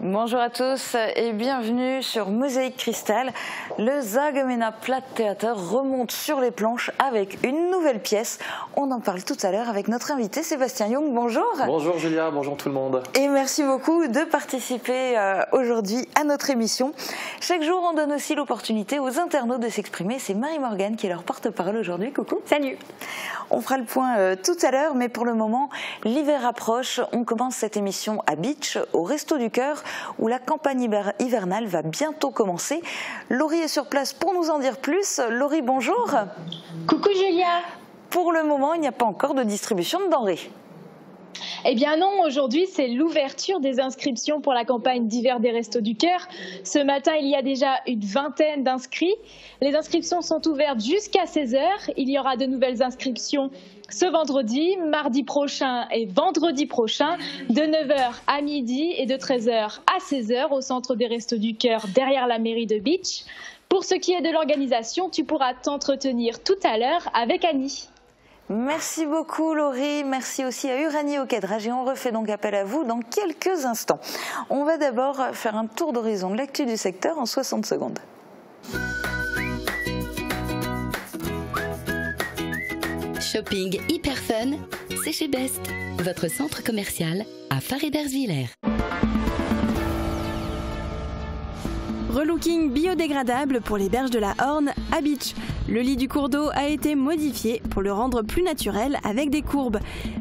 Bonjour à tous et bienvenue sur Mosaïque Cristal. Le Zagamena Platttheater remonte sur les planches avec une nouvelle pièce. On en parle tout à l'heure avec notre invité Sébastien Young. Bonjour. Bonjour Julia, bonjour tout le monde. Et merci beaucoup de participer aujourd'hui à notre émission. Chaque jour, on donne aussi l'opportunité aux internautes de s'exprimer. C'est Marie-Morgane qui est leur porte-parole aujourd'hui. Coucou. Salut. On fera le point tout à l'heure, mais pour le moment, l'hiver approche. On commence cette émission à Beach, au Resto du Cœur, où la campagne hivernale va bientôt commencer. Laurie est sur place pour nous en dire plus. Laurie, bonjour. Coucou Julia. Pour le moment, il n'y a pas encore de distribution de denrées. Eh bien non, aujourd'hui c'est l'ouverture des inscriptions pour la campagne d'hiver des Restos du Cœur. Ce matin, il y a déjà une vingtaine d'inscrits. Les inscriptions sont ouvertes jusqu'à 16h. Il y aura de nouvelles inscriptions ce vendredi, mardi prochain et vendredi prochain, de 9h à midi et de 13h à 16h au centre des Restos du Cœur derrière la mairie de Beach. Pour ce qui est de l'organisation, tu pourras t'entretenir tout à l'heure avec Annie. Merci beaucoup Laurie, merci aussi à Uranie au cadrage et on refait donc appel à vous dans quelques instants. On va d'abord faire un tour d'horizon de l'actu du secteur en 60 secondes. Shopping hyper fun, c'est chez Best, votre centre commercial à Faré-d'Ersviller. Relooking biodégradable pour les berges de la Horne à Beach. Le lit du cours d'eau a été modifié pour le rendre plus naturel avec des courbes.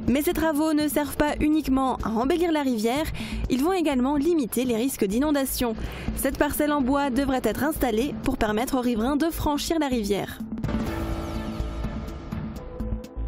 Mais ces travaux ne servent pas uniquement à embellir la rivière, ils vont également limiter les risques d'inondation. Cette parcelle en bois devrait être installée pour permettre aux riverains de franchir la rivière.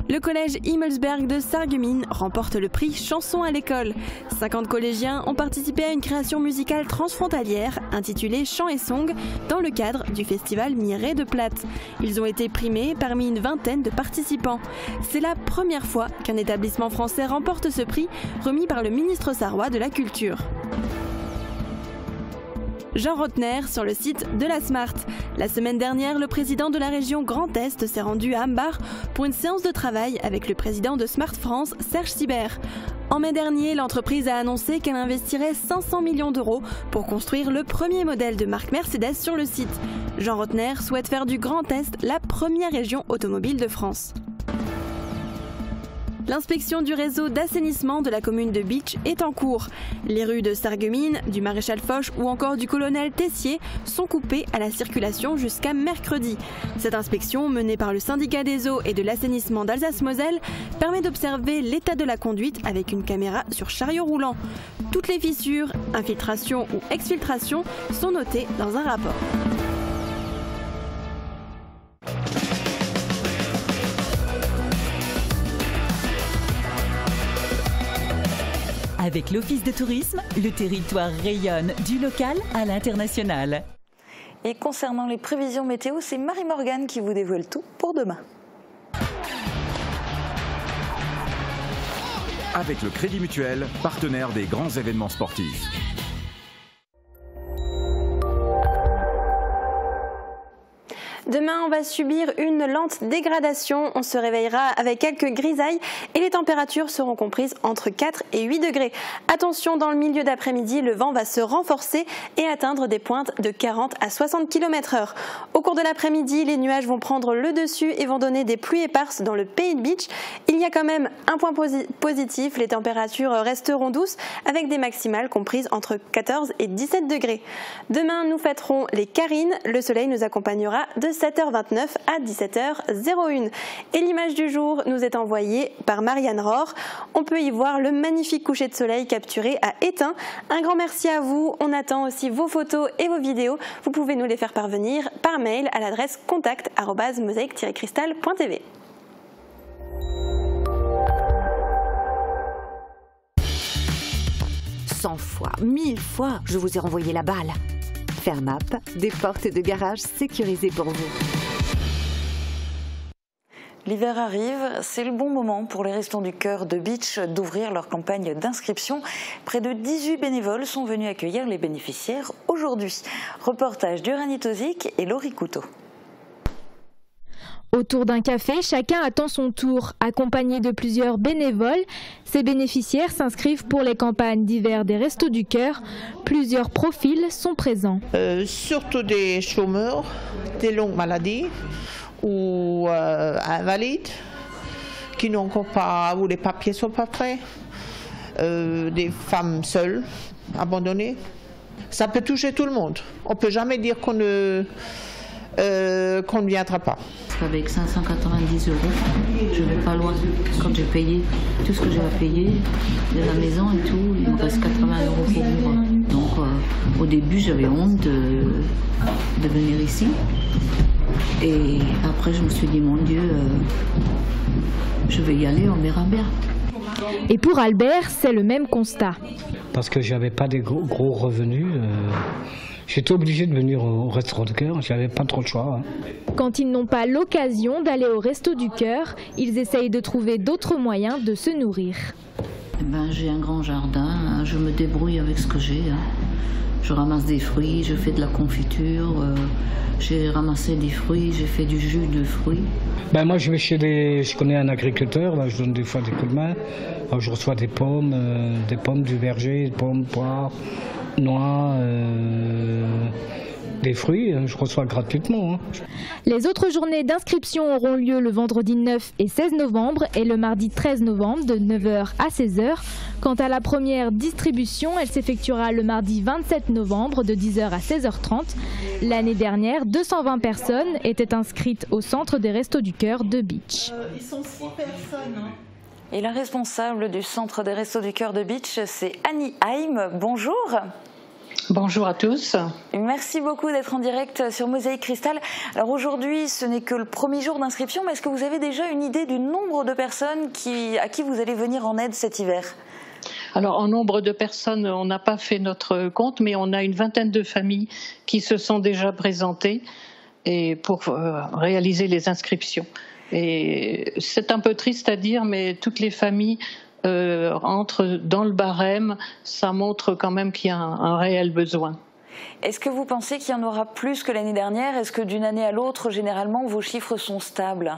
Le collège Himmelsberg de Sarreguemines remporte le prix Chanson à l'école. 50 collégiens ont participé à une création musicale transfrontalière intitulée Chant et Song dans le cadre du festival Mireille de Platte. Ils ont été primés parmi une vingtaine de participants. C'est la première fois qu'un établissement français remporte ce prix remis par le ministre sarrois de la Culture. Jean Rotner sur le site de la Smart. La semaine dernière, le président de la région Grand Est s'est rendu à Ambach pour une séance de travail avec le président de Smart France, Serge Sibert. En mai dernier, l'entreprise a annoncé qu'elle investirait 500 millions d'euros pour construire le premier modèle de marque Mercedes sur le site. Jean Rotner souhaite faire du Grand Est la première région automobile de France. L'inspection du réseau d'assainissement de la commune de Beach est en cours. Les rues de Sarreguemines, du Maréchal Foch ou encore du Colonel Tessier sont coupées à la circulation jusqu'à mercredi. Cette inspection, menée par le syndicat des eaux et de l'assainissement d'Alsace-Moselle, permet d'observer l'état de la conduite avec une caméra sur chariot roulant. Toutes les fissures, infiltrations ou exfiltrations sont notées dans un rapport. Avec l'Office de tourisme, le territoire rayonne du local à l'international. Et concernant les prévisions météo, c'est Marie-Morgane qui vous dévoile tout pour demain. Avec le Crédit Mutuel, partenaire des grands événements sportifs. Demain, on va subir une lente dégradation. On se réveillera avec quelques grisailles et les températures seront comprises entre 4 et 8 degrés. Attention, dans le milieu d'après-midi, le vent va se renforcer et atteindre des pointes de 40 à 60 km/h. Au cours de l'après-midi, les nuages vont prendre le dessus et vont donner des pluies éparses dans le pays de Beach. Il y a quand même un point positif, les températures resteront douces avec des maximales comprises entre 14 et 17 degrés. Demain, nous fêterons les Carines. Le soleil nous accompagnera de 7h29 à 17h01. Et l'image du jour nous est envoyée par Marianne Rohr. On peut y voir le magnifique coucher de soleil capturé à Étain. Un grand merci à vous. On attend aussi vos photos et vos vidéos. Vous pouvez nous les faire parvenir par mail à l'adresse contact@mosaïque-cristal.tv. 100 fois, 1000 fois, je vous ai renvoyé la balle. Fermap, des portes de garage sécurisées pour vous. L'hiver arrive, c'est le bon moment pour les Restos du Cœur de Beach d'ouvrir leur campagne d'inscription. Près de 18 bénévoles sont venus accueillir les bénéficiaires aujourd'hui. Reportage d'Uranie Tozic et Laurie Couteau. Autour d'un café, chacun attend son tour, accompagné de plusieurs bénévoles. Ces bénéficiaires s'inscrivent pour les campagnes d'hiver des Restos du Cœur. Plusieurs profils sont présents. Surtout des chômeurs, des longues maladies ou invalides qui n'ont pas, où les papiers ne sont pas prêts, des femmes seules, abandonnées. Ça peut toucher tout le monde. On ne peut jamais dire qu'on ne viendra pas. Avec 590 €, je ne vais pas loin. Quand j'ai payé tout ce que j'ai à payer, de la maison et tout, il me reste 80 € pour vivre. Donc au début j'avais honte de venir ici. Et après je me suis dit, mon Dieu, je vais y aller, on verra bien. Et pour Albert, c'est le même constat. Parce que j'avais pas des gros revenus. J'étais obligé de venir au Resto du Cœur, j'avais pas trop le choix. Quand ils n'ont pas l'occasion d'aller au Resto du Cœur, ils essayent de trouver d'autres moyens de se nourrir. J'ai un grand jardin, je me débrouille avec ce que j'ai. Je ramasse des fruits, je fais de la confiture, j'ai ramassé des fruits, j'ai fait du jus de fruits. Moi je vais je connais un agriculteur, je donne des fois des coups de main. Je reçois des pommes du verger, des pommes, poires, noix, des fruits, je reçois gratuitement. Les autres journées d'inscription auront lieu le vendredi 9 et 16 novembre et le mardi 13 novembre de 9h à 16h. Quant à la première distribution, elle s'effectuera le mardi 27 novembre de 10h à 16h30. L'année dernière, 220 personnes étaient inscrites au centre des Restos du Cœur de Bitche. Ils sont 6 personnes. Et la responsable du centre des Restos du Cœur de Bitche, c'est Annie Haim. Bonjour. Bonjour à tous. Merci beaucoup d'être en direct sur Mosaïque Cristal. Alors aujourd'hui, ce n'est que le premier jour d'inscription, mais est-ce que vous avez déjà une idée du nombre de personnes à qui vous allez venir en aide cet hiver ? Alors en nombre de personnes, on n'a pas fait notre compte, mais on a une vingtaine de familles qui se sont déjà présentées pour réaliser les inscriptions. Et c'est un peu triste à dire, mais toutes les familles entrent dans le barème. Ça montre quand même qu'il y a un réel besoin. Est-ce que vous pensez qu'il y en aura plus que l'année dernière ? Est-ce que d'une année à l'autre, généralement, vos chiffres sont stables ?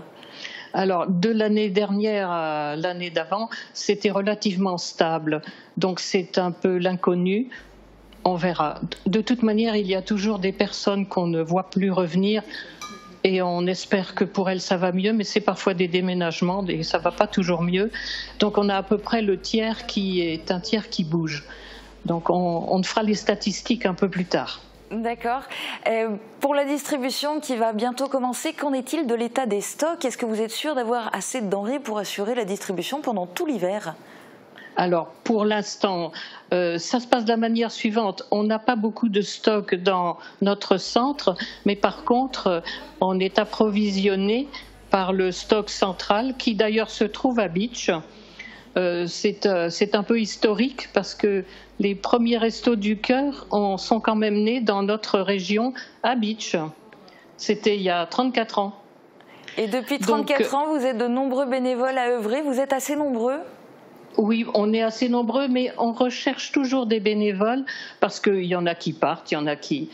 Alors, de l'année dernière à l'année d'avant, c'était relativement stable. Donc, c'est un peu l'inconnu. On verra. De toute manière, il y a toujours des personnes qu'on ne voit plus revenir. Et on espère que pour elles, ça va mieux, mais c'est parfois des déménagements et ça ne va pas toujours mieux. Donc on a à peu près le tiers qui est un tiers qui bouge. Donc on fera les statistiques un peu plus tard. D'accord. Pour la distribution qui va bientôt commencer, qu'en est-il de l'état des stocks ? Est-ce que vous êtes sûr d'avoir assez de denrées pour assurer la distribution pendant tout l'hiver ? Alors, pour l'instant, ça se passe de la manière suivante. On n'a pas beaucoup de stock dans notre centre, mais par contre, on est approvisionné par le stock central qui d'ailleurs se trouve à Bitche. C'est un peu historique parce que les premiers Restos du Cœur sont quand même nés dans notre région à Bitche. C'était il y a 34 ans. Et depuis 34 ans, vous êtes de nombreux bénévoles à œuvrer. Vous êtes assez nombreux ? Oui, on est assez nombreux, mais on recherche toujours des bénévoles parce qu'il y en a qui partent, il y en a qui...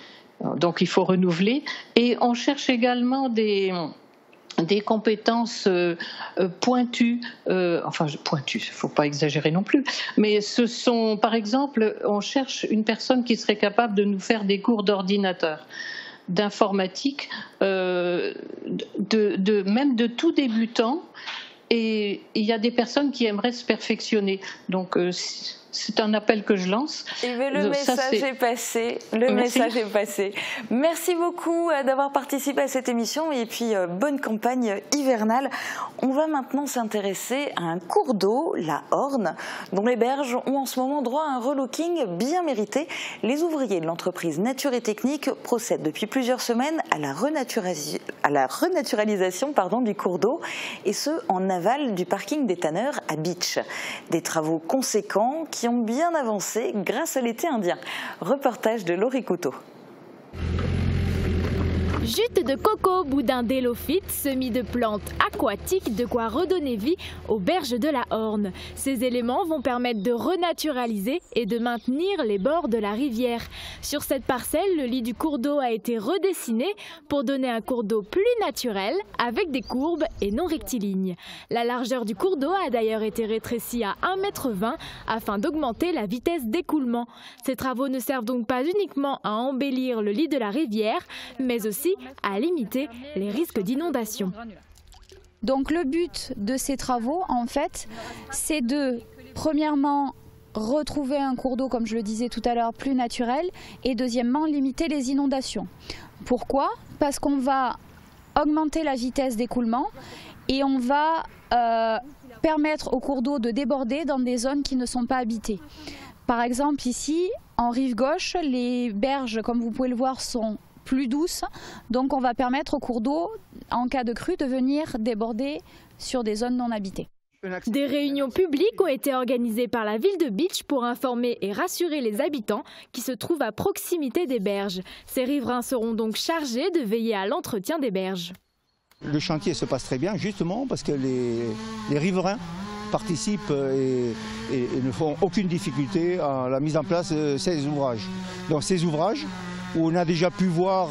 Donc il faut renouveler. Et on cherche également des compétences pointues, pointues, il ne faut pas exagérer non plus, mais ce sont, par exemple, on cherche une personne qui serait capable de nous faire des cours d'ordinateur, d'informatique, même de tout débutant. Et il y a des personnes qui aimeraient se perfectionner. Donc, c'est un appel que je lance. Et bien, le message est passé. Message est passé. Merci beaucoup d'avoir participé à cette émission et puis bonne campagne hivernale. On va maintenant s'intéresser à un cours d'eau, la Orne, dont les berges ont en ce moment droit à un relooking bien mérité. Les ouvriers de l'entreprise Nature et Technique procèdent depuis plusieurs semaines à la renaturalisation du cours d'eau, et ce en aval du parking des tanneurs à Bitche. Des travaux conséquents qui ont bien avancé grâce à l'été indien. Reportage de Laurie Couteau. Jute de coco, boudin d'élophyte, semis de plantes aquatiques, de quoi redonner vie aux berges de la Horne. Ces éléments vont permettre de renaturaliser et de maintenir les bords de la rivière. Sur cette parcelle, le lit du cours d'eau a été redessiné pour donner un cours d'eau plus naturel, avec des courbes et non rectilignes. La largeur du cours d'eau a d'ailleurs été rétrécie à 1,20 m afin d'augmenter la vitesse d'écoulement. Ces travaux ne servent donc pas uniquement à embellir le lit de la rivière, mais aussi à limiter les risques d'inondation. Donc le but de ces travaux, en fait, c'est de, premièrement, retrouver un cours d'eau, comme je le disais tout à l'heure, plus naturel, et deuxièmement, limiter les inondations. Pourquoi? Parce qu'on va augmenter la vitesse d'écoulement et on va permettre au cours d'eau de déborder dans des zones qui ne sont pas habitées. Par exemple, ici, en rive gauche, les berges, comme vous pouvez le voir, sont plus douces. Donc on va permettre au cours d'eau, en cas de crue, de venir déborder sur des zones non habitées. Des réunions publiques ont été organisées par la ville de Bitche pour informer et rassurer les habitants qui se trouvent à proximité des berges. Ces riverains seront donc chargés de veiller à l'entretien des berges. Le chantier se passe très bien justement parce que les riverains participent et ne font aucune difficulté à la mise en place de ces ouvrages. Donc ces ouvrages où on a déjà pu voir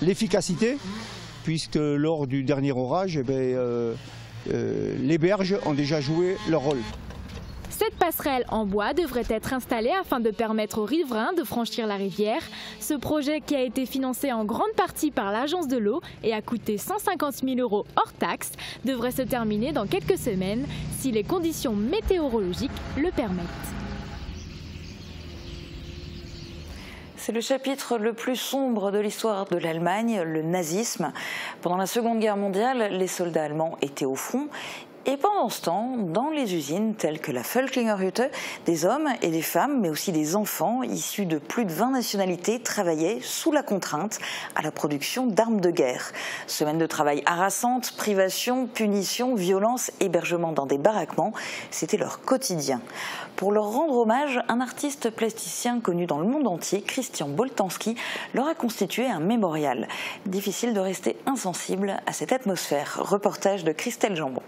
l'efficacité, puisque lors du dernier orage, les berges ont déjà joué leur rôle. Cette passerelle en bois devrait être installée afin de permettre aux riverains de franchir la rivière. Ce projet, qui a été financé en grande partie par l'Agence de l'eau et a coûté 150 000 € hors taxes, devrait se terminer dans quelques semaines si les conditions météorologiques le permettent. C'est le chapitre le plus sombre de l'histoire de l'Allemagne, le nazisme. Pendant la Seconde Guerre mondiale, les soldats allemands étaient au front. Et pendant ce temps, dans les usines telles que la Völklingerhütte, des hommes et des femmes, mais aussi des enfants issus de plus de 20 nationalités travaillaient sous la contrainte à la production d'armes de guerre. Semaines de travail harassantes, privations, punitions, violences, hébergement dans des baraquements, c'était leur quotidien. Pour leur rendre hommage, un artiste plasticien connu dans le monde entier, Christian Boltanski, leur a constitué un mémorial. Difficile de rester insensible à cette atmosphère. Reportage de Christelle Jambon.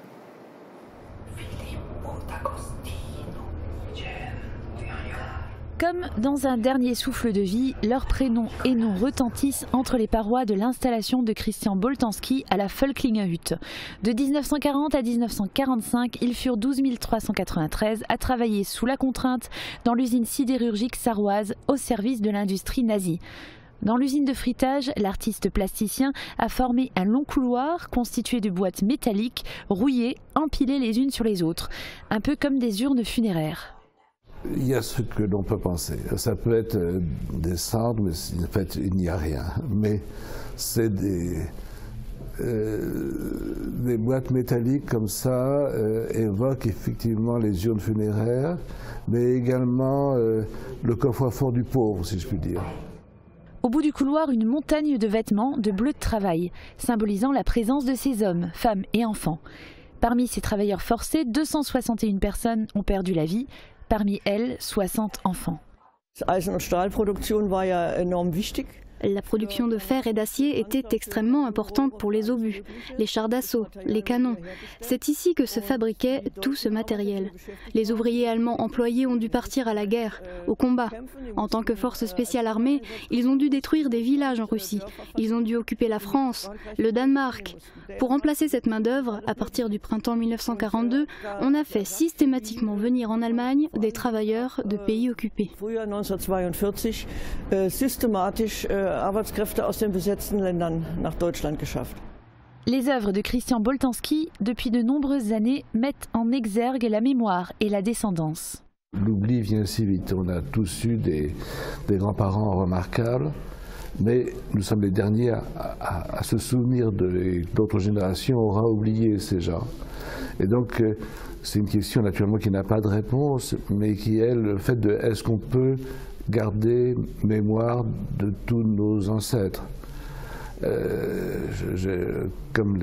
Comme dans un dernier souffle de vie, leurs prénoms et noms retentissent entre les parois de l'installation de Christian Boltanski à la Völklingerhütte. De 1940 à 1945, ils furent 12 393 à travailler sous la contrainte dans l'usine sidérurgique sarroise au service de l'industrie nazie. Dans l'usine de frittage, l'artiste plasticien a formé un long couloir constitué de boîtes métalliques rouillées, empilées les unes sur les autres, un peu comme des urnes funéraires. Il y a ce que l'on peut penser. Ça peut être des cendres, mais en fait, il n'y a rien. Mais c'est des boîtes métalliques comme ça évoquent effectivement les urnes funéraires, mais également le coffre-fort du pauvre, si je puis dire. Au bout du couloir, une montagne de vêtements de bleu de travail, symbolisant la présence de ces hommes, femmes et enfants. Parmi ces travailleurs forcés, 261 personnes ont perdu la vie. Parmi elles, 60 enfants. La production de fer et d'acier était extrêmement importante pour les obus, les chars d'assaut, les canons. C'est ici que se fabriquait tout ce matériel. Les ouvriers allemands employés ont dû partir à la guerre, au combat. En tant que force spéciale armée, ils ont dû détruire des villages en Russie. Ils ont dû occuper la France, le Danemark. Pour remplacer cette main-d'œuvre, à partir du printemps 1942, on a fait systématiquement venir en Allemagne des travailleurs de pays occupés. Les œuvres de Christian Boltanski, depuis de nombreuses années, mettent en exergue la mémoire et la descendance. L'oubli vient si vite. On a tous eu des grands-parents remarquables, mais nous sommes les derniers à se souvenir d'autres générations aura oublié ces gens. Et donc, c'est une question naturellement qui n'a pas de réponse, mais qui est le fait de est-ce qu'on peut garder mémoire de tous nos ancêtres. Comme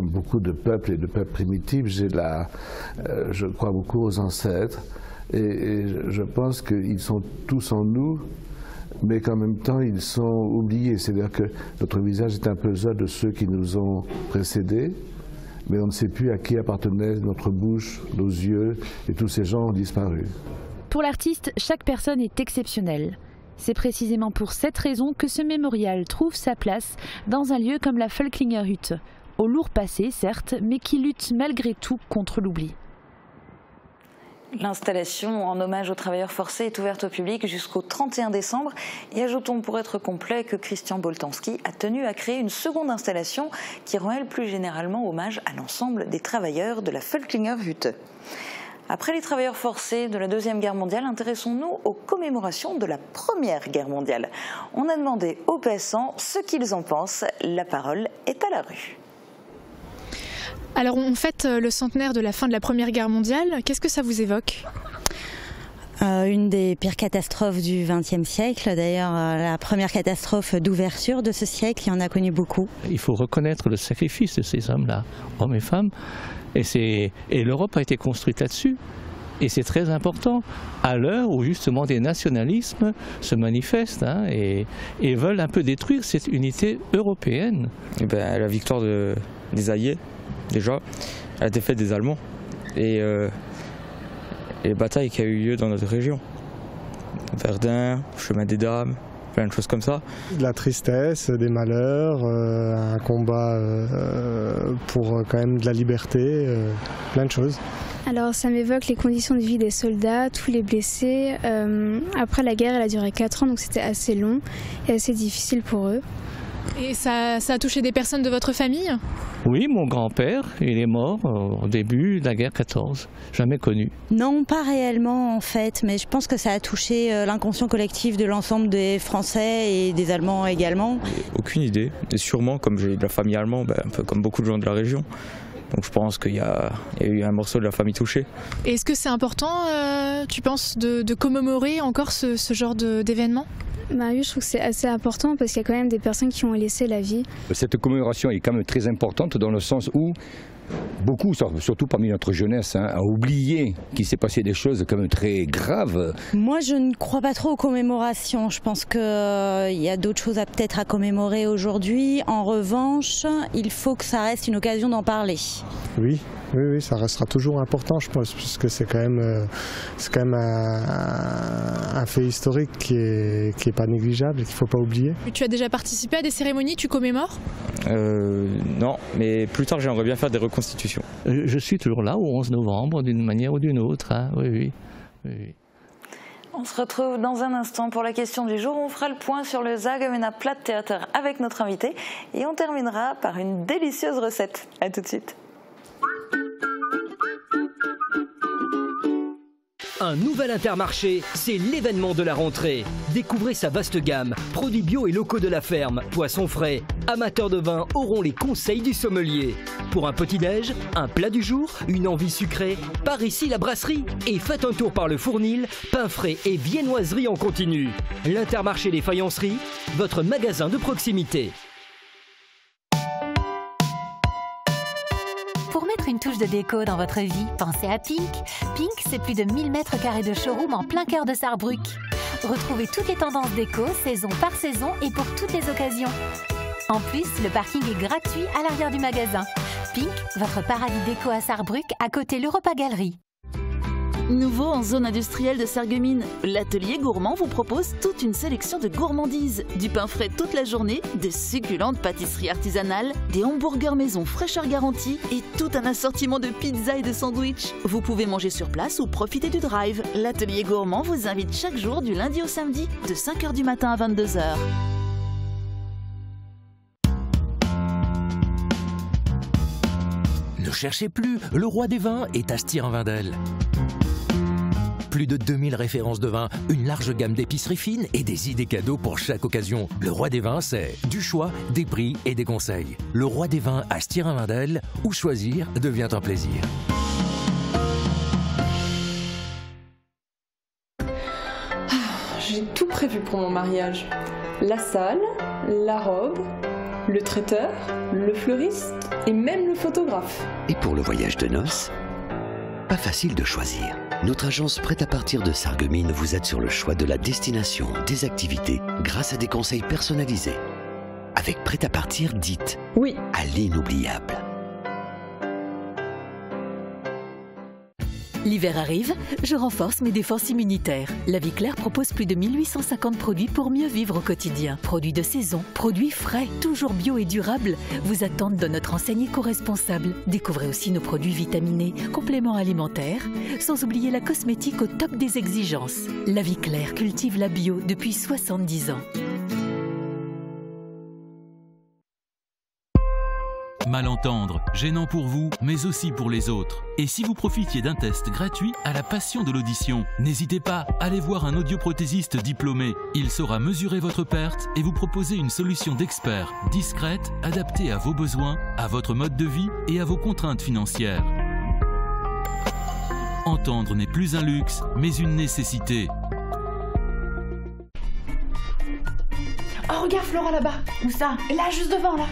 beaucoup de peuples et de peuples primitifs, je crois beaucoup aux ancêtres et je pense qu'ils sont tous en nous mais qu'en même temps ils sont oubliés. C'est-à-dire que notre visage est un puzzle de ceux qui nous ont précédés, mais on ne sait plus à qui appartenait notre bouche, nos yeux, et tous ces gens ont disparu. Pour l'artiste, chaque personne est exceptionnelle. C'est précisément pour cette raison que ce mémorial trouve sa place dans un lieu comme la Völklinger Hütte, au lourd passé certes, mais qui lutte malgré tout contre l'oubli. L'installation en hommage aux travailleurs forcés est ouverte au public jusqu'au 31 décembre. Et ajoutons pour être complet que Christian Boltanski a tenu à créer une seconde installation qui rend elle plus généralement hommage à l'ensemble des travailleurs de la Völklinger Hütte. Après les travailleurs forcés de la Deuxième Guerre mondiale, intéressons-nous aux commémorations de la Première Guerre mondiale. On a demandé aux passants ce qu'ils en pensent. La parole est à la rue. Alors on fête le centenaire de la fin de la Première Guerre mondiale. Qu'est-ce que ça vous évoque ? Une des pires catastrophes du XXe siècle. D'ailleurs, la première catastrophe d'ouverture de ce siècle, il y en a connu beaucoup. Il faut reconnaître le sacrifice de ces hommes-là, hommes et femmes. Et l'Europe a été construite là-dessus. Et c'est très important, à l'heure où justement des nationalismes se manifestent et veulent un peu détruire cette unité européenne. Et la victoire des Alliés, déjà, la défaite des Allemands et les batailles qui ont eu lieu dans notre région. Verdun, Chemin des Dames, plein de choses comme ça. De la tristesse, des malheurs, un combat pour quand même de la liberté, plein de choses. Alors ça m'évoque les conditions de vie des soldats, tous les blessés. Après la guerre, elle a duré 4 ans, donc c'était assez long et assez difficile pour eux. Et ça a touché des personnes de votre famille ? Oui, mon grand-père, il est mort au début de la guerre 14, jamais connu. Non, pas réellement en fait, mais je pense que ça a touché l'inconscient collectif de l'ensemble des Français et des Allemands également. Aucune idée, et sûrement comme j'ai de la famille allemande, un peu comme beaucoup de gens de la région. Donc je pense qu'il y a eu un morceau de la famille touchée. Est-ce que c'est important, tu penses, de commémorer encore ce genre d'événement ? Oui, je trouve que c'est assez important parce qu'il y a quand même des personnes qui ont laissé la vie. Cette commémoration est quand même très importante dans le sens où beaucoup, surtout parmi notre jeunesse, a oublié qu'il s'est passé des choses quand même très graves. Moi, je ne crois pas trop aux commémorations. Je pense qu'il y a d'autres choses peut-être à commémorer aujourd'hui. En revanche, il faut que ça reste une occasion d'en parler. Oui, ça restera toujours important, je pense, puisque c'est quand même un fait historique qui est pas négligeable et qu'il ne faut pas oublier. Tu as déjà participé à des cérémonies, tu commémores ? Non, mais plus tard j'aimerais bien faire des reconstitutions. Je suis toujours là au 11 novembre d'une manière ou d'une autre, oui. On se retrouve dans un instant pour la question du jour. On fera le point sur le Zagermänner Platttheater avec notre invité et on terminera par une délicieuse recette. A tout de suite. Un nouvel Intermarché, c'est l'événement de la rentrée. Découvrez sa vaste gamme, produits bio et locaux de la ferme, poissons frais. Amateurs de vin auront les conseils du sommelier. Pour un petit-déj, un plat du jour, une envie sucrée, par ici la brasserie. Et faites un tour par le Fournil, pain frais et viennoiserie en continu. L'Intermarché des faïenceries, votre magasin de proximité. Pour mettre une touche de déco dans votre vie, pensez à Pink. Pink, c'est plus de 1000 mètres carrés de showroom en plein cœur de Sarrebruck. Retrouvez toutes les tendances déco, saison par saison et pour toutes les occasions. En plus, le parking est gratuit à l'arrière du magasin. Pink, votre paradis déco à Sarrebruck, à côté l'Europa Galerie. Nouveau en zone industrielle de Sarreguemines, l'atelier gourmand vous propose toute une sélection de gourmandises, du pain frais toute la journée, de succulentes pâtisseries artisanales, des hamburgers maison fraîcheur garantie et tout un assortiment de pizzas et de sandwichs. Vous pouvez manger sur place ou profiter du drive. L'atelier gourmand vous invite chaque jour du lundi au samedi de 5h du matin à 22h. Ne cherchez plus, le roi des vins est à Stirin-Wendel. Plus de 2000 références de vin, une large gamme d'épiceries fines et des idées cadeaux pour chaque occasion. Le roi des vins, c'est du choix, des prix et des conseils. Le roi des vins à Stirin-Wendel, où choisir devient un plaisir. J'ai tout prévu pour mon mariage. La salle, la robe, le traiteur, le fleuriste et même le photographe. Et pour le voyage de noces, pas facile de choisir. Notre agence Prêt-à-partir de Sarreguemines vous aide sur le choix de la destination, des activités, grâce à des conseils personnalisés. Avec Prêt-à-partir, dites oui à l'inoubliable. L'hiver arrive, je renforce mes défenses immunitaires. La Vie Claire propose plus de 1850 produits pour mieux vivre au quotidien. Produits de saison, produits frais, toujours bio et durables, vous attendent dans notre enseigne éco-responsable. Découvrez aussi nos produits vitaminés, compléments alimentaires, sans oublier la cosmétique au top des exigences. La Vie Claire cultive la bio depuis 70 ans. Malentendre, gênant pour vous, mais aussi pour les autres. Et si vous profitiez d'un test gratuit à la passion de l'audition, n'hésitez pas, allez voir un audioprothésiste diplômé. Il saura mesurer votre perte et vous proposer une solution d'expert, discrète, adaptée à vos besoins, à votre mode de vie et à vos contraintes financières. Entendre n'est plus un luxe, mais une nécessité. Oh, regarde Flora là-bas. Où ça? Là, juste devant, là.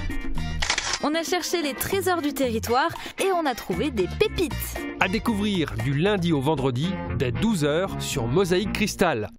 On a cherché les trésors du territoire et on a trouvé des pépites. À découvrir du lundi au vendredi dès 12 h sur Mosaïque Cristal.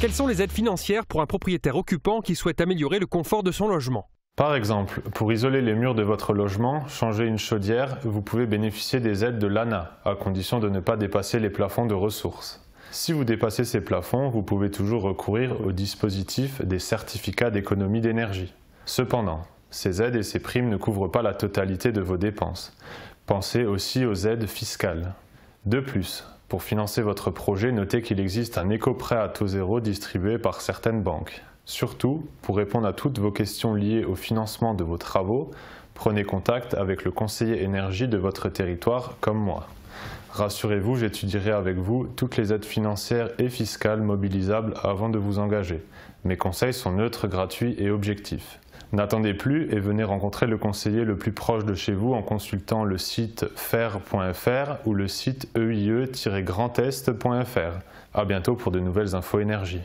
Quelles sont les aides financières pour un propriétaire occupant qui souhaite améliorer le confort de son logement? Par exemple, pour isoler les murs de votre logement, changer une chaudière, vous pouvez bénéficier des aides de l'ANA, à condition de ne pas dépasser les plafonds de ressources. Si vous dépassez ces plafonds, vous pouvez toujours recourir au dispositif des certificats d'économie d'énergie. Cependant, ces aides et ces primes ne couvrent pas la totalité de vos dépenses. Pensez aussi aux aides fiscales. De plus, pour financer votre projet, notez qu'il existe un éco-prêt à taux zéro distribué par certaines banques. Surtout, pour répondre à toutes vos questions liées au financement de vos travaux, prenez contact avec le conseiller énergie de votre territoire comme moi. Rassurez-vous, j'étudierai avec vous toutes les aides financières et fiscales mobilisables avant de vous engager. Mes conseils sont neutres, gratuits et objectifs. N'attendez plus et venez rencontrer le conseiller le plus proche de chez vous en consultant le site fer.fr ou le site EIE-grandest.fr. À bientôt pour de nouvelles infos énergie.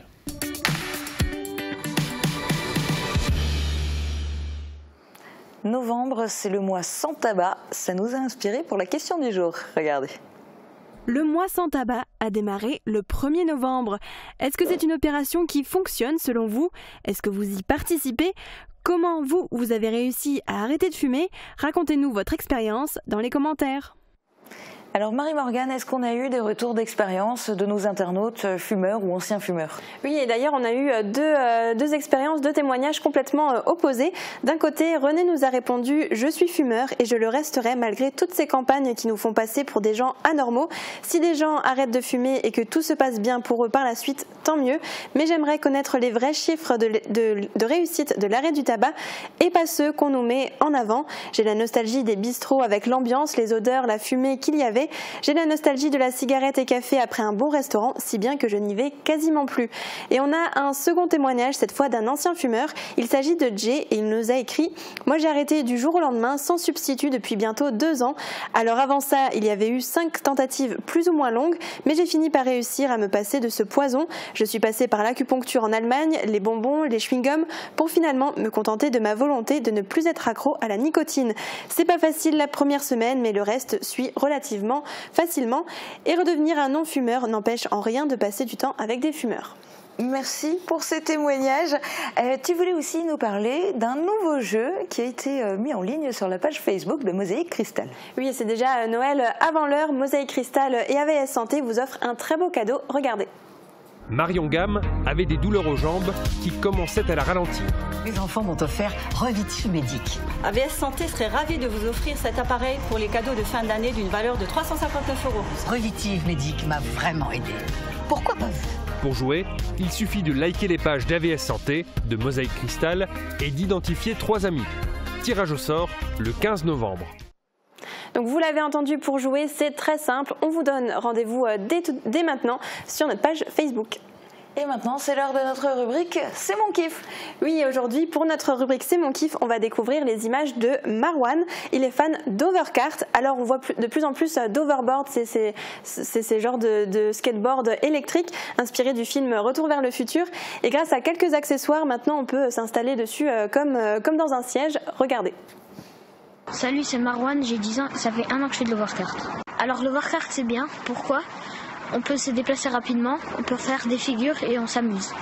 Novembre, c'est le mois sans tabac. Ça nous a inspiré pour la question du jour. Regardez. Le mois sans tabac a démarré le 1er novembre. Est-ce que c'est une opération qui fonctionne selon vous? Est-ce que vous y participez? Comment vous avez réussi à arrêter de fumer? Racontez-nous votre expérience dans les commentaires. Alors Marie-Morgane, est-ce qu'on a eu des retours d'expérience de nos internautes fumeurs ou anciens fumeurs? Oui, et d'ailleurs on a eu deux expériences, deux témoignages complètement opposés. D'un côté, René nous a répondu « Je suis fumeur et je le resterai malgré toutes ces campagnes qui nous font passer pour des gens anormaux. Si des gens arrêtent de fumer et que tout se passe bien pour eux par la suite, tant mieux. Mais j'aimerais connaître les vrais chiffres de réussite de l'arrêt du tabac et pas ceux qu'on nous met en avant. J'ai la nostalgie des bistrots avec l'ambiance, les odeurs, la fumée qu'il y avait. J'ai la nostalgie de la cigarette et café après un bon restaurant, si bien que je n'y vais quasiment plus. » Et on a un second témoignage, cette fois d'un ancien fumeur. Il s'agit de Jay et il nous a écrit « Moi j'ai arrêté du jour au lendemain sans substitut depuis bientôt 2 ans. Alors avant ça, il y avait eu 5 tentatives plus ou moins longues, mais j'ai fini par réussir à me passer de ce poison. Je suis passée par l'acupuncture en Allemagne, les bonbons, les chewing-gums, pour finalement me contenter de ma volonté de ne plus être accro à la nicotine. C'est pas facile la première semaine, mais le reste suit relativement facilement et redevenir un non-fumeur n'empêche en rien de passer du temps avec des fumeurs. » Merci pour ces témoignages. Tu voulais aussi nous parler d'un nouveau jeu qui a été mis en ligne sur la page Facebook de Mosaïque Cristal. Oui, c'est déjà Noël avant l'heure. Mosaïque Cristal et AVS Santé vous offrent un très beau cadeau. Regardez. Marion Gamme avait des douleurs aux jambes qui commençaient à la ralentir. Les enfants m'ont offert Revitiv Médic. AVS Santé serait ravi de vous offrir cet appareil pour les cadeaux de fin d'année d'une valeur de 359 €. Revitiv Médic m'a vraiment aidé. Pourquoi pas vous? Pour jouer, il suffit de liker les pages d'AVS Santé, de Mosaïque Cristal et d'identifier 3 amis. Tirage au sort le 15 novembre. Donc vous l'avez entendu, pour jouer, c'est très simple. On vous donne rendez-vous dès maintenant sur notre page Facebook. Et maintenant, c'est l'heure de notre rubrique « C'est mon kiff ». Oui, aujourd'hui, pour notre rubrique « C'est mon kiff », on va découvrir les images de Marwan. Il est fan d'overkart. Alors, on voit de plus en plus d'overboard, c'est ces genres de skateboard électriques inspirés du film Retour vers le futur. Et grâce à quelques accessoires, maintenant, on peut s'installer dessus comme dans un siège. Regardez. Salut, c'est Marwan, j'ai 10 ans, ça fait 1 an que je fais de l'overkart. Alors l'overkart c'est bien, pourquoi ? On peut se déplacer rapidement, on peut faire des figures et on s'amuse.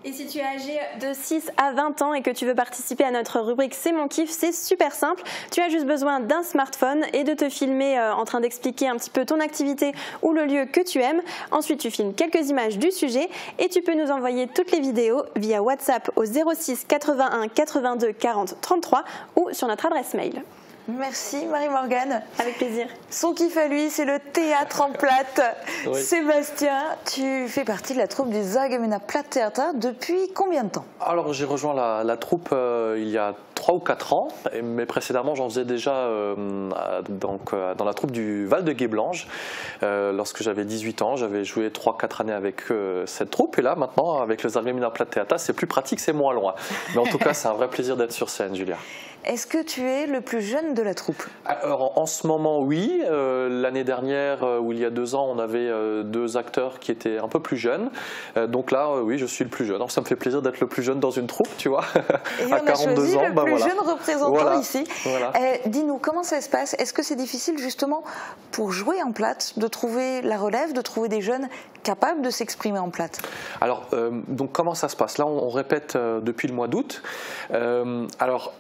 Et si tu es âgé de 6 à 20 ans et que tu veux participer à notre rubrique C'est mon kiff, c'est super simple. Tu as juste besoin d'un smartphone et de te filmer en train d'expliquer un petit peu ton activité ou le lieu que tu aimes. Ensuite, tu filmes quelques images du sujet et tu peux nous envoyer toutes les vidéos via WhatsApp au 06 81 82 40 33 ou sur notre adresse mail. Merci Marie-Morgane. Avec plaisir. Son kiff à lui, c'est le théâtre en plate. Oui. Sébastien, tu fais partie de la troupe du Sarreguemines Platetheater depuis combien de temps? Alors j'ai rejoint la troupe il y a 3 ou 4 ans, mais précédemment j'en faisais déjà dans la troupe du Val-de-Guéblange. Lorsque j'avais 18 ans, j'avais joué 3-4 années avec cette troupe, et là maintenant avec le Sarreguemines Platetheater, c'est plus pratique, c'est moins loin. Mais en tout cas, c'est un vrai plaisir d'être sur scène, Julia. Est-ce que tu es le plus jeune de la troupe? Alors, en ce moment, oui. L'année dernière, ou il y a 2 ans, on avait 2 acteurs qui étaient un peu plus jeunes. Donc là, oui, je suis le plus jeune. Alors, ça me fait plaisir d'être le plus jeune dans une troupe, tu vois. Et à 42 ans, le plus jeune représentant ici. Voilà. Dis-nous, comment ça se passe? Est-ce que c'est difficile justement pour jouer en plate, de trouver la relève, de trouver des jeunes capables de s'exprimer en plate? Alors, donc comment ça se passe? Là, on répète depuis le mois d'août. Alors,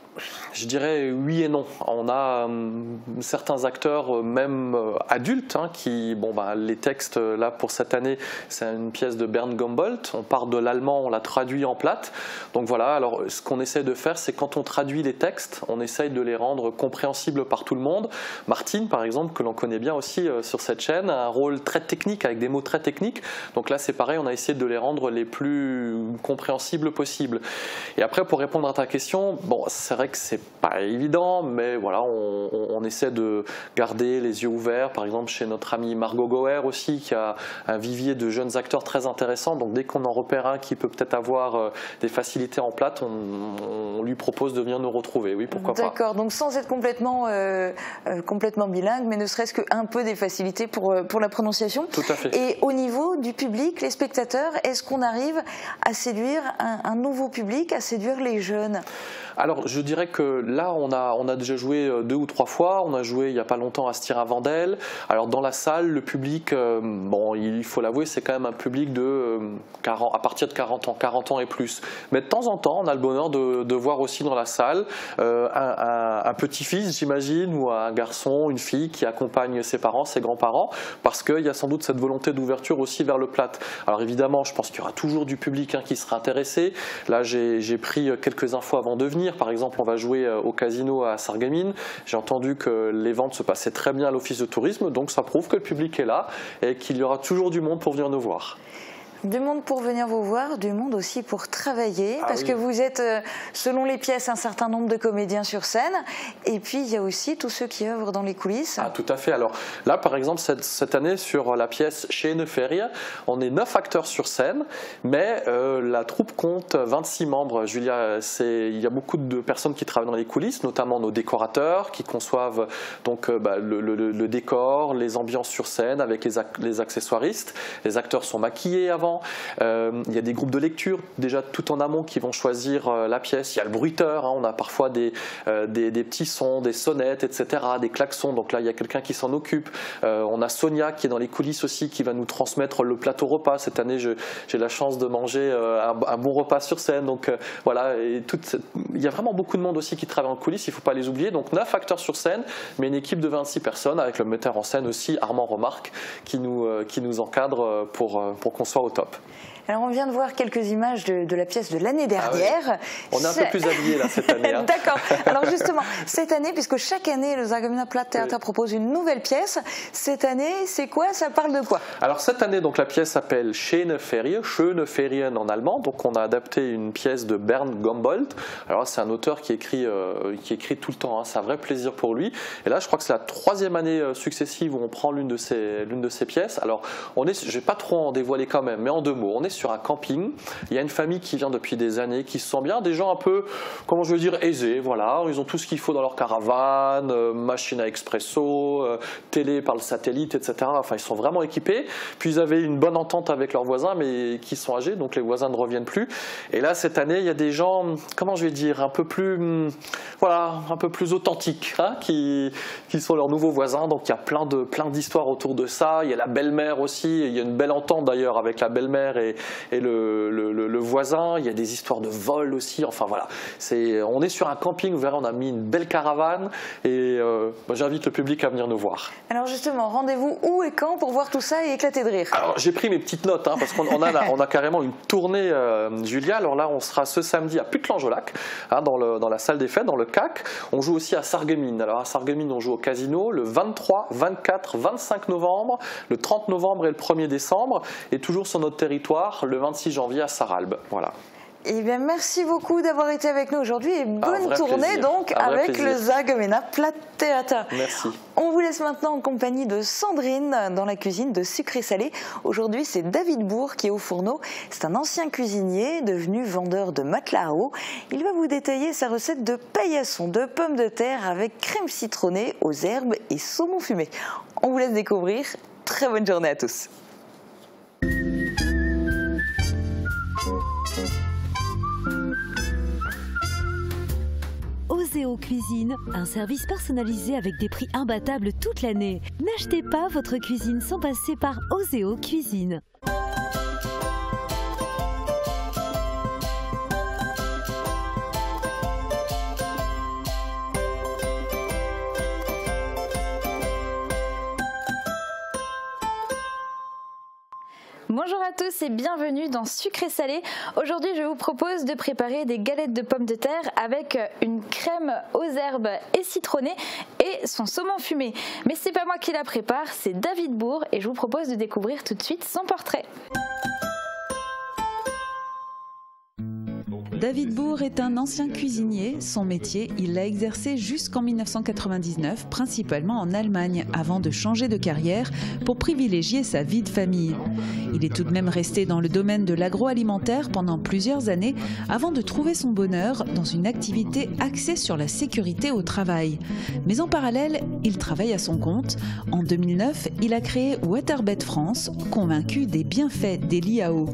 je dirais oui et non. On a certains acteurs, même adultes, qui, les textes là pour cette année, c'est une pièce de Bernd Gomboldt. On part de l'allemand, on la traduit en plate. Donc voilà. Alors ce qu'on essaie de faire, c'est quand on traduit les textes, on essaye de les rendre compréhensibles par tout le monde. Martine, par exemple, que l'on connaît bien aussi sur cette chaîne, a un rôle très technique avec des mots très techniques. Donc là, c'est pareil, on a essayé de les rendre les plus compréhensibles possibles. Et après, pour répondre à ta question, c'est vrai que c'est pas évident, mais voilà, on essaie de garder les yeux ouverts. Par exemple, chez notre amie Margot Goer aussi, qui a un vivier de jeunes acteurs très intéressants. Donc dès qu'on en repère un qui peut peut-être avoir des facilités en plate, on lui propose de venir nous retrouver. Oui, pourquoi pas. D'accord, donc sans être complètement bilingue, mais ne serait-ce qu'un peu des facilités pour la prononciation. Tout à fait. Et au niveau du public, les spectateurs, est-ce qu'on arrive à séduire un nouveau public, à séduire les jeunes? Alors je dirais que là on a déjà joué 2 ou 3 fois, on a joué il n'y a pas longtemps à Styria-Vendel. Alors dans la salle, le public, il faut l'avouer, c'est quand même un public à partir de 40 ans et plus. Mais de temps en temps, on a le bonheur de voir aussi dans la salle un petit-fils, j'imagine, ou un garçon, une fille qui accompagne ses parents, ses grands-parents, parce qu'il y a sans doute cette volonté d'ouverture aussi vers le plate. Alors évidemment, je pense qu'il y aura toujours du public qui sera intéressé. Là j'ai pris quelques infos avant de venir. Par exemple, on va jouer au casino à Sarreguemines. J'ai entendu que les ventes se passaient très bien à l'office de tourisme, donc ça prouve que le public est là et qu'il y aura toujours du monde pour venir nous voir. Du monde pour venir vous voir, du monde aussi pour travailler, parce que vous êtes, selon les pièces, un certain nombre de comédiens sur scène, et puis il y a aussi tous ceux qui œuvrent dans les coulisses. Ah, tout à fait. Alors là, par exemple, cette année, sur la pièce Chez Neferia, on est 9 acteurs sur scène, mais la troupe compte 26 membres. Julia, il y a beaucoup de personnes qui travaillent dans les coulisses, notamment nos décorateurs, qui conçoivent donc, le décor, les ambiances sur scène, avec les accessoiristes. Les acteurs sont maquillés avant. Il y a des groupes de lecture déjà tout en amont qui vont choisir la pièce. Il y a le bruiteur, on a parfois des petits sons, des sonnettes, etc., des klaxons. Donc là, il y a quelqu'un qui s'en occupe. On a Sonia qui est dans les coulisses aussi, qui va nous transmettre le plateau repas. Cette année, j'ai la chance de manger un bon repas sur scène. Donc voilà, il y a vraiment beaucoup de monde aussi qui travaille en coulisses, il ne faut pas les oublier. Donc 9 acteurs sur scène, mais une équipe de 26 personnes avec le metteur en scène aussi, Armand Remarque, qui nous encadre pour qu'on soit au top. Alors on vient de voir quelques images de la pièce de l'année dernière. Ah oui. On est un peu plus habillés là cette année. Hein. D'accord. Alors justement, cette année, puisque chaque année le Zargumina Platttheater propose une nouvelle pièce, cette année, c'est quoi? Ça parle de quoi? Alors cette année, donc la pièce s'appelle Schöne Ferien en allemand. Donc on a adapté une pièce de Bernd Gombold. Alors c'est un auteur qui écrit tout le temps. Hein. C'est un vrai plaisir pour lui. Et là, je crois que c'est la 3e année successive où on prend l'une de ces pièces. Alors je ne vais pas trop en dévoiler quand même, mais en 2 mots, on est sur un camping. Il y a une famille qui vient depuis des années, qui se sent bien, des gens un peu, comment je veux dire, aisés. Voilà, ils ont tout ce qu'il faut dans leur caravane, machine à expresso, télé par le satellite, etc. Enfin, ils sont vraiment équipés. Puis ils avaient une bonne entente avec leurs voisins, mais qui sont âgés, donc les voisins ne reviennent plus. Et là, cette année, il y a des gens, comment je vais dire, un peu plus, voilà, un peu plus authentiques, hein, qui sont leurs nouveaux voisins. Donc il y a plein d'histoires autour de ça. Il y a la belle-mère aussi. Il y a une belle entente d'ailleurs avec la belle-mère et le voisin. Il y a des histoires de vol aussi. Enfin voilà, on est sur un camping. Vous verrez, on a mis une belle caravane et j'invite le public à venir nous voir. Alors justement, rendez-vous où et quand pour voir tout ça et éclater de rire? Alors j'ai pris mes petites notes hein, parce qu'on a carrément une tournée, Julia. Alors là, on sera ce samedi à Puttelange-au-Lac, hein, dans la salle des fêtes, dans le CAC. On joue aussi à Sarreguemines. Alors à Sarreguemines, on joue au Casino le 23, 24, 25 novembre, le 30 novembre et le 1er décembre, et toujours sur notre territoire le 26 janvier à Sarralbe. Voilà. Eh bien, merci beaucoup d'avoir été avec nous aujourd'hui et bonne tournée donc avec le Zargumina Platttheater. Merci. On vous laisse maintenant en compagnie de Sandrine dans la cuisine de Sucré Salé. Aujourd'hui, c'est David Bourg qui est au fourneau. C'est un ancien cuisinier devenu vendeur de matelas à eau. Il va vous détailler sa recette de paillasson de pommes de terre avec crème citronnée aux herbes et saumon fumé. On vous laisse découvrir. Très bonne journée à tous. Oseo Cuisine, un service personnalisé avec des prix imbattables toute l'année. N'achetez pas votre cuisine sans passer par Oseo Cuisine. Bonjour à tous et bienvenue dans Sucré Salé. Aujourd'hui, je vous propose de préparer des galettes de pommes de terre avec une crème aux herbes et citronnée et son saumon fumé. Mais c'est pas moi qui la prépare, c'est David Bourg et je vous propose de découvrir tout de suite son portrait. David Bourg est un ancien cuisinier. Son métier, il l'a exercé jusqu'en 1999, principalement en Allemagne, avant de changer de carrière pour privilégier sa vie de famille. Il est tout de même resté dans le domaine de l'agroalimentaire pendant plusieurs années avant de trouver son bonheur dans une activité axée sur la sécurité au travail. Mais en parallèle, il travaille à son compte. En 2009, il a créé Waterbed France, convaincu des bienfaits des lits à eau.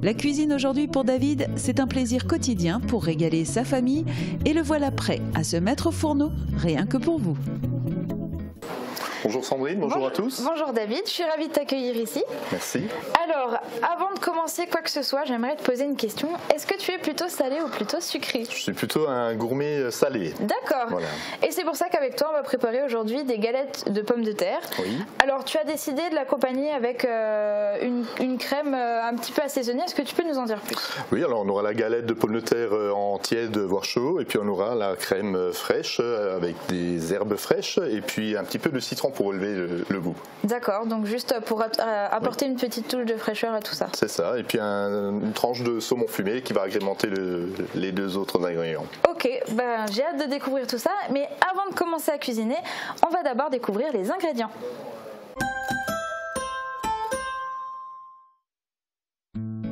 La cuisine aujourd'hui pour David, c'est un plaisir quotidien pour régaler sa famille et le voilà prêt à se mettre au fourneau, rien que pour vous. Bonjour Sandrine, bonjour à tous. Bonjour David, je suis ravie de t'accueillir ici. Merci. Alors, avant de commencer quoi que ce soit, j'aimerais te poser une question. Est-ce que tu es plutôt salé ou plutôt sucré? Je suis plutôt un gourmet salé. D'accord. Voilà. Et c'est pour ça qu'avec toi, on va préparer aujourd'hui des galettes de pommes de terre. Oui. Alors, tu as décidé de l'accompagner avec une crème un petit peu assaisonnée. Est-ce que tu peux nous en dire plus? Oui, alors on aura la galette de pommes de terre en tiède, voire chaud, et puis on aura la crème fraîche avec des herbes fraîches et puis un petit peu de citron pour relever le goût. D'accord, donc juste pour apporter une petite touche de fraîcheur à tout ça. C'est ça, et puis une tranche de saumon fumé qui va agrémenter les deux autres ingrédients. Ok, ben, j'ai hâte de découvrir tout ça, mais avant de commencer à cuisiner, on va d'abord découvrir les ingrédients.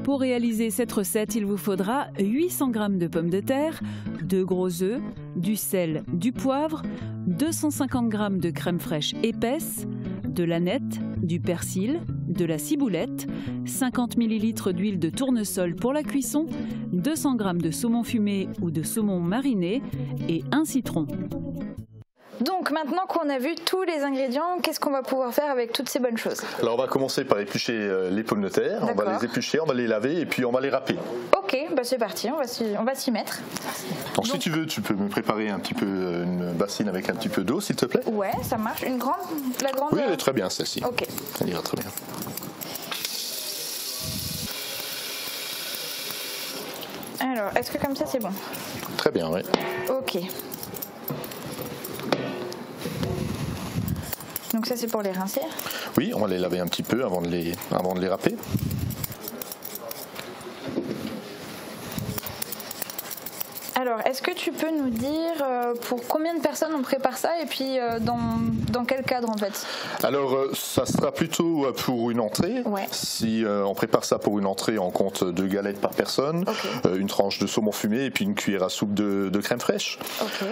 Pour réaliser cette recette, il vous faudra 800 g de pommes de terre, 2 gros œufs, du sel, du poivre, 250 g de crème fraîche épaisse, de l'aneth, du persil, de la ciboulette, 50 ml d'huile de tournesol pour la cuisson, 200 g de saumon fumé ou de saumon mariné et un citron. Donc maintenant qu'on a vu tous les ingrédients, qu'est-ce qu'on va pouvoir faire avec toutes ces bonnes choses? Alors on va commencer par éplucher les pommes de terre, on va les éplucher, on va les laver et puis on va les râper. Ok, bah c'est parti, on va s'y mettre. Donc si tu veux, tu peux me préparer un petit peu une bassine avec un petit peu d'eau s'il te plaît. Ouais, ça marche. La grande. Oui, elle est très bien celle-ci. Ok. Elle ira très bien. Alors, est-ce que comme ça c'est bon? Très bien, oui. Ok. Donc ça c'est pour les rincer? Oui, on va les laver un petit peu avant de les râper. Alors, est-ce que tu peux nous dire pour combien de personnes on prépare ça et puis dans quel cadre en fait? Alors, ça sera plutôt pour une entrée. Ouais. Si on prépare ça pour une entrée, on compte 2 galettes par personne, une tranche de saumon fumé et puis une cuillère à soupe de crème fraîche.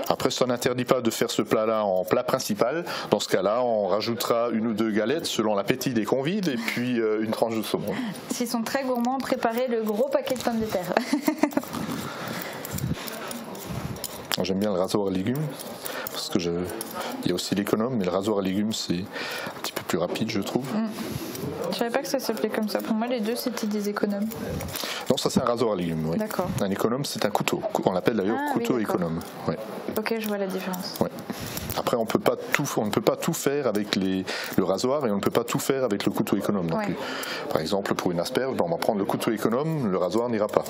Après, ça n'interdit pas de faire ce plat-là en plat principal. Dans ce cas-là, on rajoutera 1 ou 2 galettes selon l'appétit des convives et puis une tranche de saumon. S'ils sont très gourmands, préparez le gros paquet de pommes de terre. J'aime bien le rasoir à légumes, parce que il y a aussi l'économe, mais le rasoir à légumes c'est un petit peu plus rapide, je trouve. Je savais pas que ça s'appelait comme ça. Pour moi, les deux c'était des économes. Non, ça c'est un rasoir à légumes. Oui. D'accord. Un économe, c'est un couteau. On l'appelle d'ailleurs couteau économe. Ouais. Ok, je vois la différence. Ouais. Après, on ne peut pas tout faire avec le rasoir et on ne peut pas tout faire avec le couteau économe non plus. Par exemple, pour une asperge, on va prendre le couteau économe, le rasoir n'ira pas.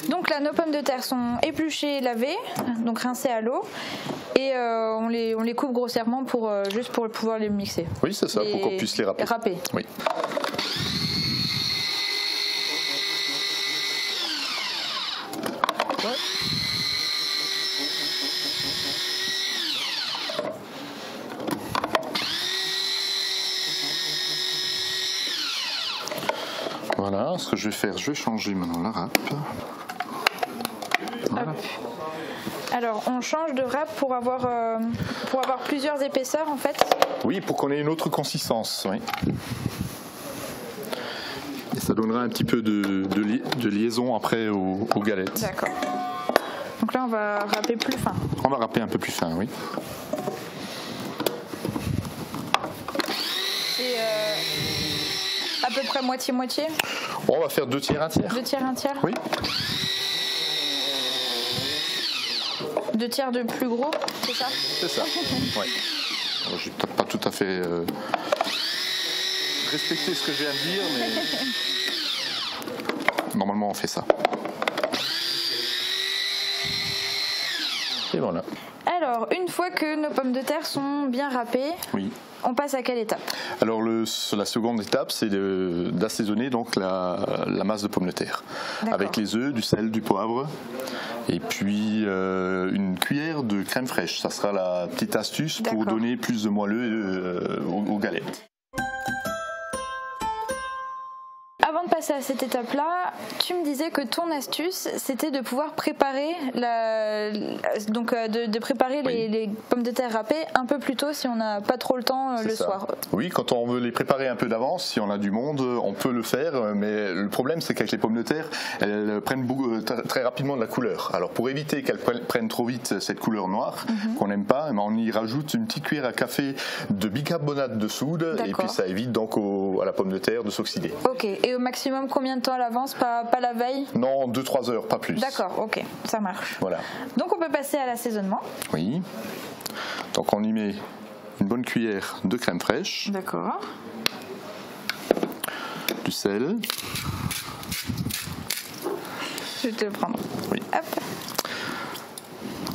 Donc là, nos pommes de terre sont épluchées et lavées, donc rincées à l'eau, et on les coupe grossièrement juste pour pouvoir les mixer. Oui, c'est ça, pour qu'on puisse les râper. Oui. Voilà, ce que je vais faire, je vais changer maintenant la râpe. Voilà. Alors, on change de râpe pour avoir plusieurs épaisseurs en fait. Oui, pour qu'on ait une autre consistance. Oui. Et ça donnera un petit peu de liaison après aux galettes. D'accord. Donc là, on va râper plus fin. On va râper un peu plus fin, oui. Et à peu près moitié-moitié. On va faire 2 tiers, 1 tiers. 2 tiers, 1 tiers. Oui. 2 tiers de plus gros, c'est ça? C'est ça. Ouais. Alors, je n'ai peut-être pas tout à fait respecté ce que je viens de dire, mais normalement on fait ça. Et voilà. Alors, une fois que nos pommes de terre sont bien râpées, on passe à quelle étape? Alors la seconde étape, c'est d'assaisonner donc la masse de pommes de terre avec les œufs, du sel, du poivre et puis une cuillère de crème fraîche. Ça sera la petite astuce pour donner plus de moelleux aux galettes. Avant de passer à cette étape-là, tu me disais que ton astuce, c'était de pouvoir préparer de préparer les pommes de terre râpées un peu plus tôt si on n'a pas trop le temps le soir. Oui, quand on veut les préparer un peu d'avance, si on a du monde, on peut le faire, mais le problème c'est qu'avec les pommes de terre, elles prennent très rapidement de la couleur. Alors pour éviter qu'elles prennent trop vite cette couleur noire qu'on n'aime pas, on y rajoute une petite cuillère à café de bicarbonate de soude et puis ça évite donc à la pomme de terre de s'oxyder. Ok, et au maximum combien de temps à l'avance, pas la veille? Non, 2-3 heures, pas plus. D'accord, ok, ça marche. Voilà. Donc on peut passer à l'assaisonnement. Oui. Donc on y met une bonne cuillère de crème fraîche. D'accord. Du sel. Je vais te le prendre. Oui. Hop.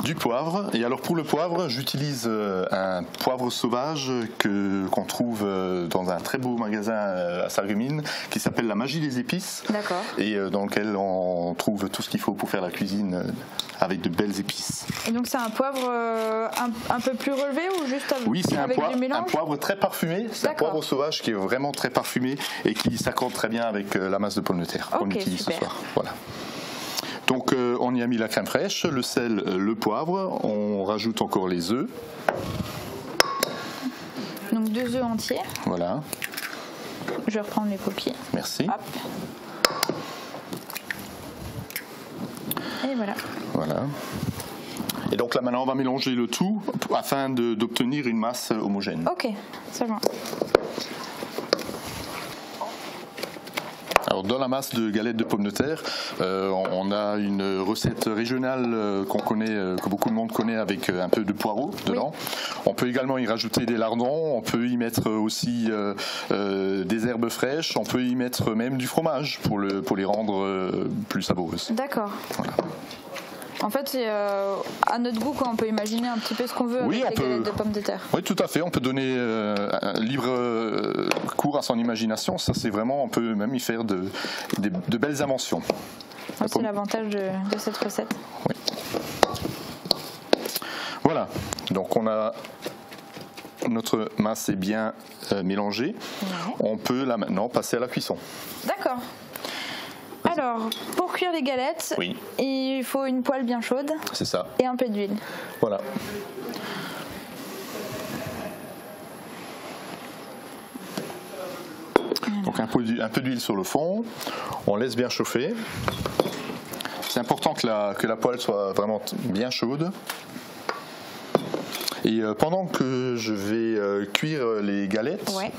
Du poivre. Et alors pour le poivre, j'utilise un poivre sauvage qu'on trouve dans un très beau magasin à Sarreguemines qui s'appelle La Magie des épices. D'accord. Et dans lequel on trouve tout ce qu'il faut pour faire la cuisine avec de belles épices. Et donc c'est un poivre un peu plus relevé ou juste avec, oui, c'est un poivre très parfumé. C'est un poivre sauvage qui est vraiment très parfumé et qui s'accorde très bien avec la masse de pommes de terre qu'on utilise ce soir. Voilà. Donc on y a mis la crème fraîche, le sel, le poivre, on rajoute encore les œufs. Donc 2 œufs entiers. Voilà. Je vais reprendre les copies. Merci. Hop. Et voilà. Voilà. Et donc là maintenant on va mélanger le tout afin d'obtenir une masse homogène. Ok, ça va. Alors dans la masse de galettes de pommes de terre, on a une recette régionale qu'on connaît, que beaucoup de monde connaît avec un peu de poireau dedans. On peut également y rajouter des lardons, on peut y mettre aussi des herbes fraîches, on peut y mettre même du fromage pour les rendre plus savoureuses. D'accord. Voilà. En fait, c'est à notre goût, quoi. On peut imaginer un petit peu ce qu'on veut avec les galettes de pommes de terre. Oui, tout à fait. On peut donner un libre cours à son imagination. Ça, c'est vraiment, on peut même y faire de belles inventions. C'est l'avantage de cette recette. Oui. Voilà. Donc, on a notre masse est bien mélangée. Ouais. On peut là maintenant passer à la cuisson. D'accord. Alors, pour cuire les galettes, oui. Il faut une poêle bien chaude. C'est ça. Et un peu d'huile. Voilà. Donc un peu d'huile sur le fond. On laisse bien chauffer. C'est important que la poêle soit vraiment bien chaude. Et pendant que je vais cuire les galettes, ouais.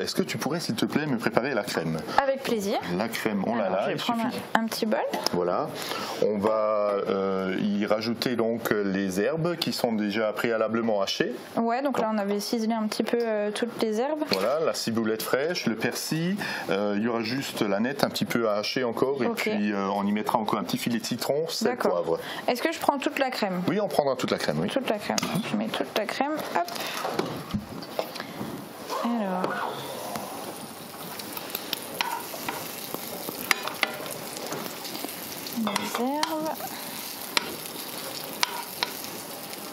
Est-ce que tu pourrais, s'il te plaît, me préparer la crème? Avec plaisir. La crème, on l'a là. Je vais prendre un petit bol. Voilà. On va y rajouter donc les herbes qui sont déjà préalablement hachées. Ouais, donc là on avait ciselé un petit peu toutes les herbes. Voilà, la ciboulette fraîche, le persil. Il y aura juste la nette un petit peu à hacher encore. Et puis on y mettra encore un petit filet de citron, sel, poivre. Est-ce que je prends toute la crème? Oui, on prendra toute la crème. Oui. Toute la crème. Je mets toute la crème, hop. Alors. Les herbes.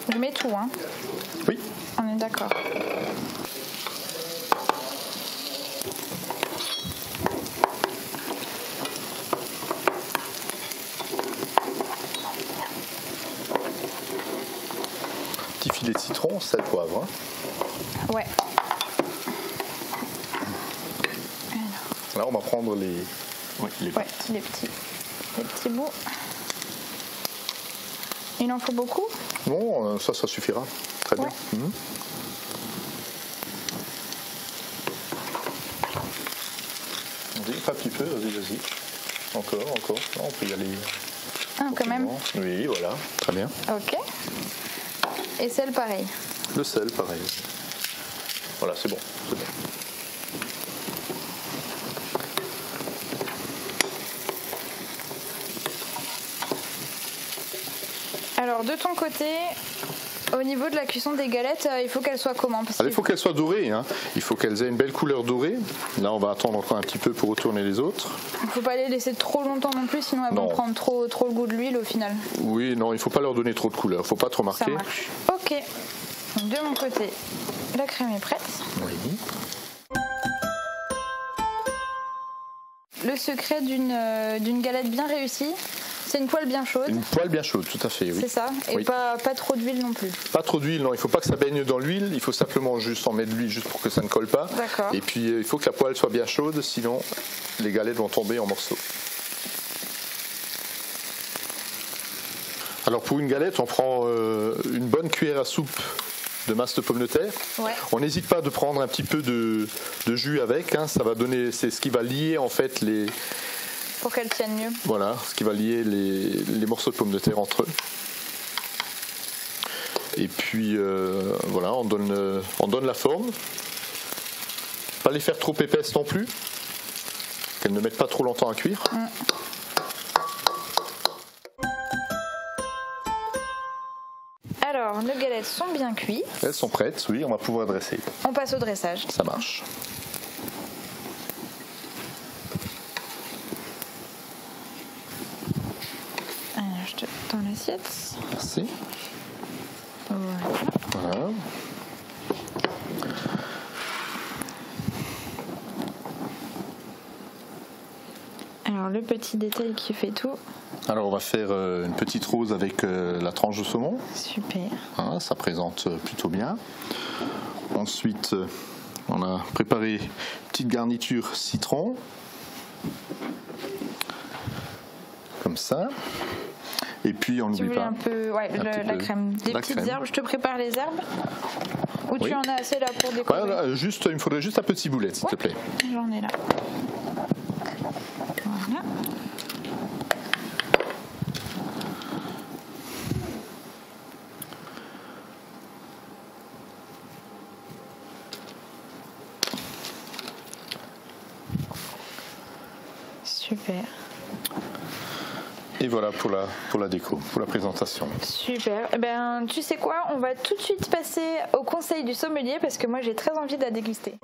Je mets tout, hein? Oui. On est d'accord. Filet de citron, sel, poivre. Hein. Ouais. Là, on va prendre les petits bouts. Il en faut beaucoup? Non, ça suffira. Très bien. Vas-y, un petit peu, vas-y. Encore. Non, on peut y aller. Ah, quand même. Oui, voilà. Très bien. Ok. Et sel, pareil. Le sel, pareil. Voilà, c'est bon. Alors, de ton côté, au niveau de la cuisson des galettes, il faut qu'elles soient comment? Il faut qu'elles soient dorées. Hein. Il faut qu'elles aient une belle couleur dorée. Là, on va attendre encore un petit peu pour retourner les autres. Il ne faut pas les laisser trop longtemps non plus, sinon elles vont prendre trop le goût de l'huile au final. Oui, non, il ne faut pas leur donner trop de couleur. Il ne faut pas trop marquer. Ça marche. Ok. De mon côté, la crème est prête. Oui. Le secret d'une galette bien réussie, c'est une poêle bien chaude. Une poêle bien chaude, tout à fait, oui. C'est ça, et pas trop d'huile non plus. Pas trop d'huile, non, il ne faut pas que ça baigne dans l'huile, il faut simplement juste en mettre de l'huile juste pour que ça ne colle pas. D'accord. Et puis il faut que la poêle soit bien chaude, sinon les galettes vont tomber en morceaux. Alors pour une galette, on prend une bonne cuillère à soupe de masse de pommes de terre. Ouais. On n'hésite pas de prendre un petit peu de jus avec, hein, ça va donner, c'est ce qui va lier en fait les... Pour qu'elles tiennent mieux. Voilà, ce qui va lier les morceaux de pommes de terre entre eux. Et puis voilà, on donne la forme. Pas les faire trop épaisses non plus, qu'elles ne mettent pas trop longtemps à cuire. Alors, nos galettes sont bien cuites. Elles sont prêtes, oui, on va pouvoir dresser. On passe au dressage. Ça marche. Alors, je te tends l'assiette. Merci. Voilà. Alors, le petit détail qui fait tout. Alors on va faire une petite rose avec la tranche de saumon. Super. Hein, ça présente plutôt bien. Ensuite, on a préparé une petite garniture citron. Comme ça. Et puis on n'oublie pas. Un peu, la crème. Des petites herbes. Je te prépare les herbes. Ou tu en as assez là pour décorer? Voilà, il me faudrait juste un peu de ciboulette, s'il te plaît. J'en ai là. Voilà. Super. Et voilà pour la déco, pour la présentation. Super. Eh ben, tu sais quoi, on va tout de suite passer au conseil du sommelier parce que moi j'ai très envie de la déguster.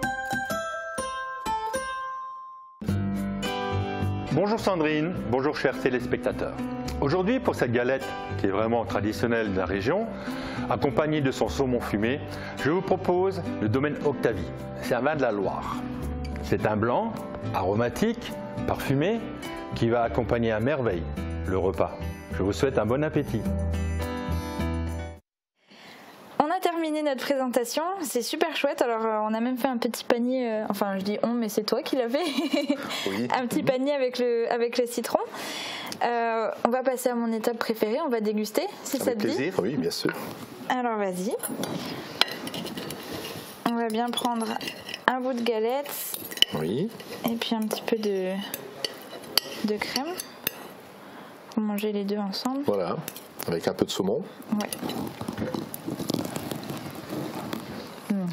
Bonjour Sandrine, bonjour chers téléspectateurs. Aujourd'hui, pour cette galette qui est vraiment traditionnelle de la région, accompagnée de son saumon fumé, je vous propose le domaine Octavie. C'est un vin de la Loire. C'est un blanc, aromatique, parfumé, qui va accompagner à merveille le repas. Je vous souhaite un bon appétit. On a terminé notre présentation, c'est super chouette. Alors on a même fait un petit panier, enfin je dis on, mais c'est toi qui l'as fait. Oui. Un petit panier avec le citron. On va passer à mon étape préférée, on va déguster si ça te dit. Avec plaisir, oui, bien sûr. Alors vas-y. On va bien prendre un bout de galette. Oui. Et puis un petit peu de crème. Pour manger les deux ensemble. Voilà, avec un peu de saumon. Ouais.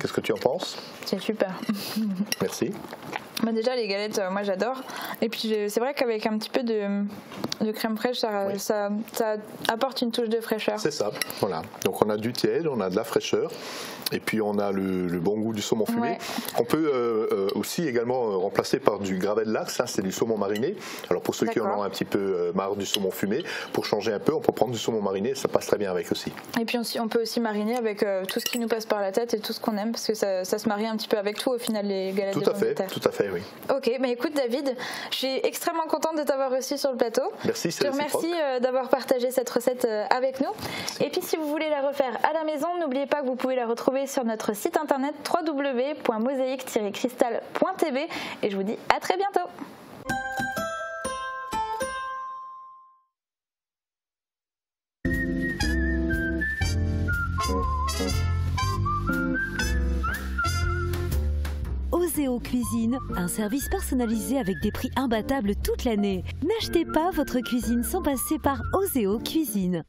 Qu'est-ce que tu en penses? C'est super. Merci. Bah déjà les galettes, moi j'adore. Et puis c'est vrai qu'avec un petit peu de crème fraîche, ça apporte une touche de fraîcheur. C'est ça, voilà. Donc on a du tiède, on a de la fraîcheur. Et puis on a le bon goût du saumon fumé. Ouais. On peut aussi également remplacer par du gravet de Lax, c'est du saumon mariné. Alors pour ceux qui en ont un petit peu marre du saumon fumé, pour changer un peu, on peut prendre du saumon mariné, ça passe très bien avec aussi. Et puis on peut aussi mariner avec tout ce qui nous passe par la tête et tout ce qu'on aime, parce que ça se marie un petit peu avec tout au final, les galettes de pommes de terre. Tout à fait, oui. Ok, bah écoute David, je suis extrêmement contente de t'avoir reçu sur le plateau. Merci, c'est réciproque. Je te remercie d'avoir partagé cette recette avec nous. Merci. Et puis si vous voulez la refaire à la maison, n'oubliez pas que vous pouvez la retrouver sur notre site internet www.mosaïque-cristal.tv et je vous dis à très bientôt. Oseo Cuisine, un service personnalisé avec des prix imbattables toute l'année. N'achetez pas votre cuisine sans passer par Oseo Cuisine.